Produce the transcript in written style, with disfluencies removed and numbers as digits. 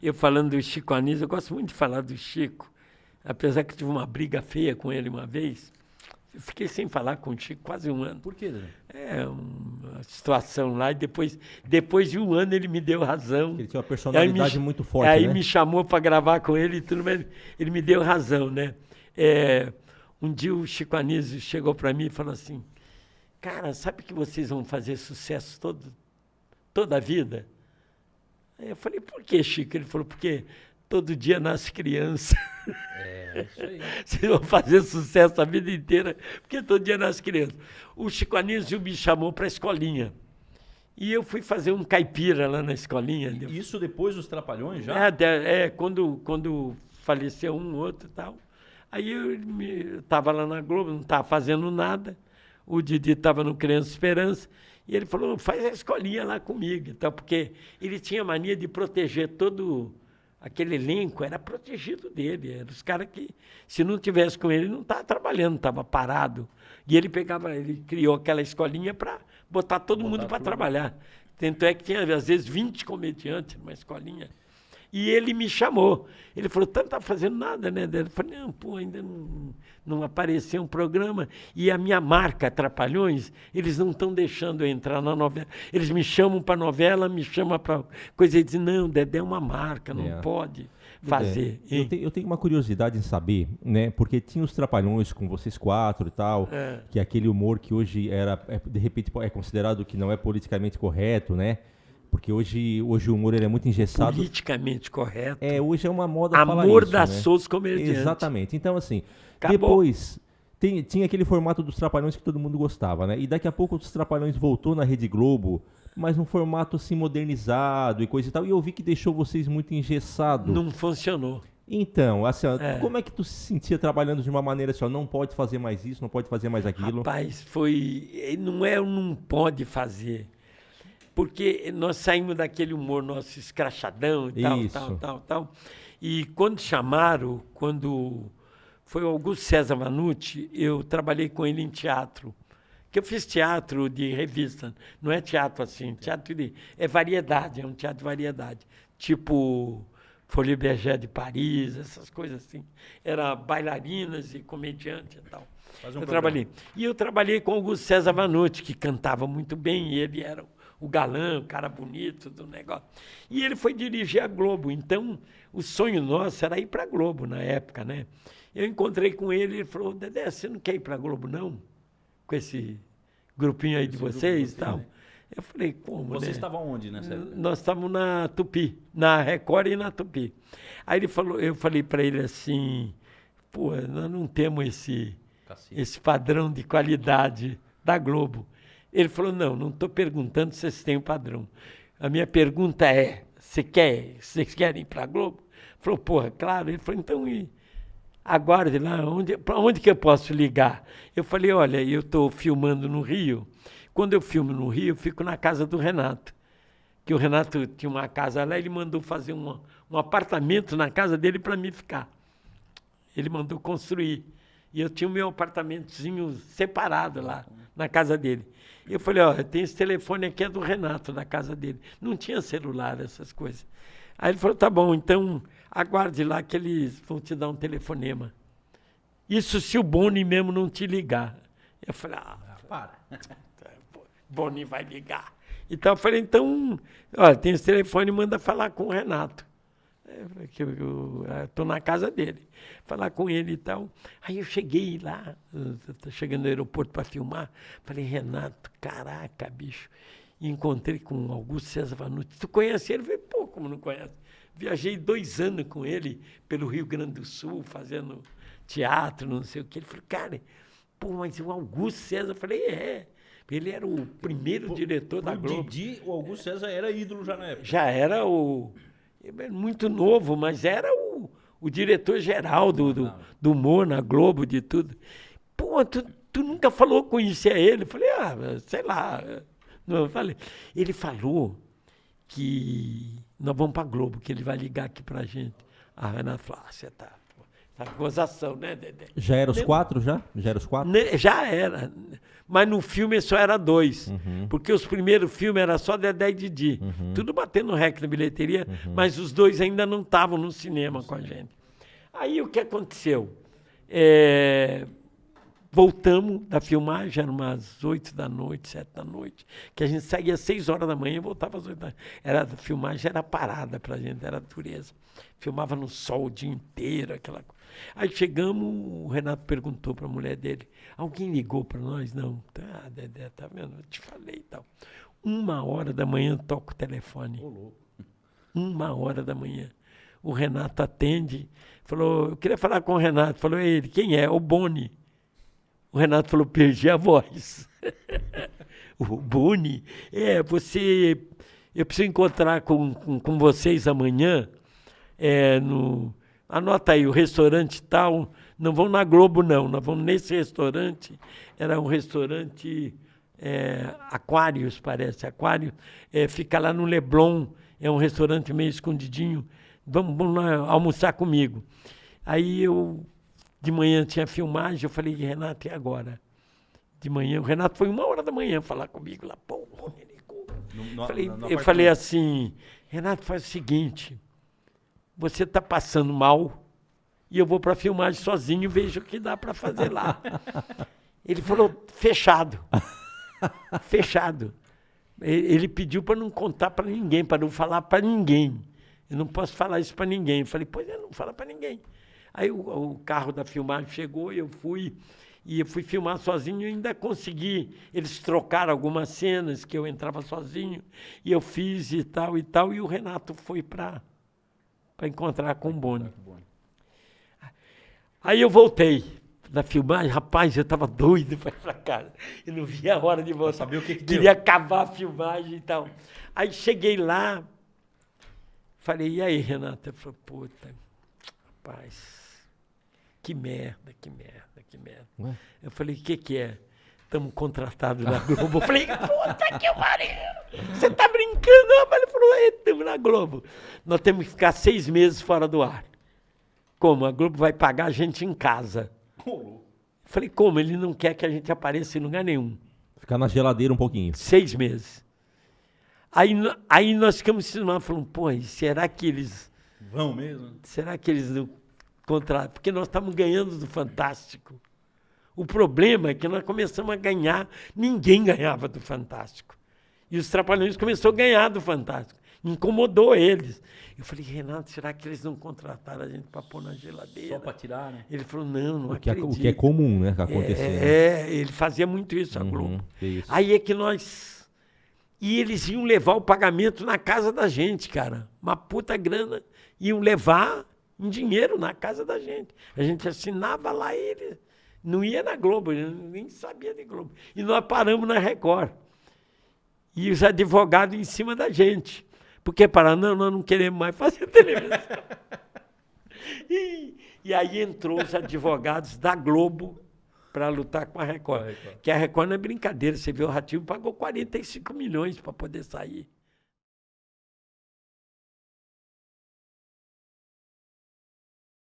eu falando do Chico Anísio, eu gosto muito de falar do Chico, apesar que tive uma briga feia com ele uma vez. Eu fiquei sem falar com o Chico quase um ano. Por quê, Dedé? Uma situação lá, e depois de um ano ele me deu razão. Ele tinha uma personalidade muito forte, aí né? me chamou para gravar com ele e tudo, mas ele me deu razão, né? Um dia o Chico Anísio chegou para mim e falou assim, cara, sabe que vocês vão fazer sucesso toda a vida? Aí eu falei, por que, Chico? Ele falou, porque todo dia nasce criança. Isso aí. Vocês vão fazer sucesso a vida inteira, porque todo dia nasce criança. O Chico Anísio me chamou para a escolinha. E eu fui fazer um caipira lá na escolinha. Isso depois dos Trapalhões já? Quando faleceu um, outro e tal. Aí eu estava lá na Globo, não estava fazendo nada. O Didi estava no Criança Esperança. E ele falou, faz a escolinha lá comigo. Então, porque ele tinha mania de proteger todo aquele elenco, era protegido dele. Eram os caras que, se não tivesse com ele, não estava trabalhando, estava parado. E ele criou aquela escolinha para botar todo mundo para trabalhar. Tanto é que tinha, às vezes, 20 comediantes numa escolinha. E ele me chamou. Ele falou, tanto tá fazendo nada, né? Eu falei, não, pô, ainda não apareceu um programa. E a minha marca, Trapalhões, eles não estão deixando eu entrar na novela. Eles me chamam para novela, me chamam para coisa. E dizem, não, Dedé é uma marca, não pode fazer. Eu tenho uma curiosidade em saber, né? Porque tinha os Trapalhões com vocês quatro e tal, que é aquele humor que hoje de repente é considerado que não é politicamente correto, né? Porque hoje o humor ele é muito engessado. Politicamente correto. Hoje é uma moda falar Amor isso, da né? Souza comediante. Exatamente. Então, assim, Acabou. depois tinha aquele formato dos Trapalhões que todo mundo gostava, né? E daqui a pouco os Trapalhões voltou na Rede Globo, mas num formato assim modernizado e coisa e tal. E eu vi que deixou vocês muito engessados. Não funcionou. Então, assim, como é que tu se sentia trabalhando de uma maneira assim, ó, não pode fazer mais isso, não pode fazer mais aquilo? Rapaz, não pode fazer. Porque nós saímos daquele humor nosso escrachadão e tal. E quando quando foi o Augusto César Vanucci, eu trabalhei com ele em teatro. Que eu fiz teatro de revista, não é teatro assim, é variedade, é um teatro de variedade. Tipo Folie Bergère de Paris, essas coisas assim. Era bailarinas e comediante e tal. Trabalhei. E eu trabalhei com o Augusto César Vanucci, que cantava muito bem, e ele era o galã, o cara bonito do negócio. E ele foi dirigir a Globo. Então, o sonho nosso era ir para a Globo na época, né? Eu encontrei com ele e ele falou, Dedé, você não quer ir para a Globo, não? Com esse grupinho aí de vocês e tal. Né? Eu falei, como, Vocês estavam onde nessa época? Nós estávamos na Tupi, na Record e na Tupi. Aí eu falei para ele assim, pô, nós não temos esse padrão de qualidade da Globo. Ele falou, não estou perguntando se vocês têm um padrão. A minha pergunta é, vocês querem ir para a Globo? Ele falou, porra, claro. Ele falou, então aguarde lá, para onde que eu posso ligar? Eu falei, olha, eu estou filmando no Rio. Quando eu filmo no Rio, eu fico na casa do Renato. Que o Renato tinha uma casa lá, ele mandou fazer um apartamento na casa dele para mim ficar. Ele mandou construir. E eu tinha o meu apartamentozinho separado lá, na casa dele. Eu falei, tem esse telefone aqui, é do Renato, da casa dele. Não tinha celular, essas coisas. Aí ele falou, tá bom, então aguarde lá que eles vão te dar um telefonema. Isso se o Boni mesmo não te ligar. Eu falei, para. Boni vai ligar. Então eu falei, tem esse telefone, manda falar com o Renato. Eu estou na casa dele, falar com ele e tal. Aí eu cheguei lá, chegando no aeroporto para filmar, falei, Renato, caraca, bicho. E encontrei com o Augusto César Vanucci. Tu conhece ele? Eu falei, pô, como não conhece? Viajei 2 anos com ele pelo Rio Grande do Sul, fazendo teatro, não sei o quê. Ele falou, cara, pô, mas o Augusto César? Eu falei, ele era o primeiro diretor da Globo. Didi, o Augusto César era ídolo já na época. Já era muito novo, mas era o diretor-geral do humor na Globo, de tudo. Pô, tu nunca falou com isso a ele? Eu falei, sei lá. Não, eu falei. Ele falou que nós vamos para a Globo, que ele vai ligar aqui pra gente. A Renata falou, você tá... Essa gozação, né, Dedé? Já era os 4, já? Já era os 4? Já era. Mas no filme só era 2. Porque os primeiros filmes era só Dedé e Didi. Tudo batendo recorde na bilheteria, mas os 2 ainda não estavam no cinema com a gente. Aí o que aconteceu? Voltamos da filmagem, eram umas 8 da noite, 7 da noite, que a gente saía às 6 horas da manhã e voltava às 8 da noite. A filmagem era parada pra gente, era natureza. Filmava no sol o dia inteiro, aquela coisa. Aí chegamos, o Renato perguntou para a mulher dele, alguém ligou para nós? Não. Ah, Dedé, tá vendo? Eu te falei e tal. 1h da manhã toca o telefone. 1h da manhã. O Renato atende, falou, eu queria falar com o Renato. Falou, ele, quem é? O Boni. O Renato falou, perdi a voz. O Boni? Eu preciso encontrar com vocês amanhã, anota aí, o restaurante tal, não vão na Globo não, nós vamos nesse restaurante, era um restaurante Aquários, parece, Aquário, fica lá no Leblon, é um restaurante meio escondidinho, vamos lá almoçar comigo. Aí de manhã tinha filmagem, eu falei, Renato, e agora? De manhã, o Renato foi 1h da manhã falar comigo lá, pô, me ligou. Eu falei assim, Renato, faz o seguinte, você está passando mal e eu vou para a filmagem sozinho e vejo o que dá para fazer lá. Ele falou, fechado. Fechado. Ele pediu para não contar para ninguém, para não falar para ninguém. Eu não posso falar isso para ninguém. Eu falei, pois não fala para ninguém. Aí o carro da filmagem chegou e eu fui filmar sozinho e ainda consegui. Eles trocaram algumas cenas que eu entrava sozinho e eu fiz e tal, e o Renato foi para encontrar com o Boni. Aí eu voltei da filmagem, rapaz, eu estava doido para ir para casa. Eu não via a hora de voltar. Sabia o que queria acabar a filmagem e tal. Aí cheguei lá, falei, e aí, Renato? Ele falou, puta, rapaz, que merda. Ué? Eu falei, o que é? Estamos contratados na Globo. Eu falei, puta que pariu! Você tá brincando? Ele falou, estamos na Globo. Nós temos que ficar 6 meses fora do ar. Como? A Globo vai pagar a gente em casa. Eu falei, como? Ele não quer que a gente apareça em lugar nenhum. Ficar na geladeira um pouquinho. 6 meses. Aí nós ficamos falando, pô, será que eles... Vão mesmo? Será que eles não contratam? Porque nós estamos ganhando do Fantástico. O problema é que nós começamos a ganhar, ninguém ganhava do Fantástico. E os Trapalhões começaram a ganhar do Fantástico. Incomodou eles. Eu falei, Renato, será que eles não contrataram a gente para pôr na geladeira? Só para tirar, né? Ele falou, não acredito. O que é comum, né, acontecer. Ele fazia muito isso, a Globo. Isso. Aí é que nós... E eles iam levar o pagamento na casa da gente, cara. Uma puta grana. Iam levar em dinheiro na casa da gente. A gente assinava lá e ele não ia na Globo, ele nem sabia de Globo. E nós paramos na Record. E os advogados em cima da gente. Porque pararam, não, nós não queremos mais fazer televisão. E aí entrou os advogados da Globo para lutar com a Record. Que a Record não é brincadeira. Você vê, o Ratinho pagou 45 milhões para poder sair.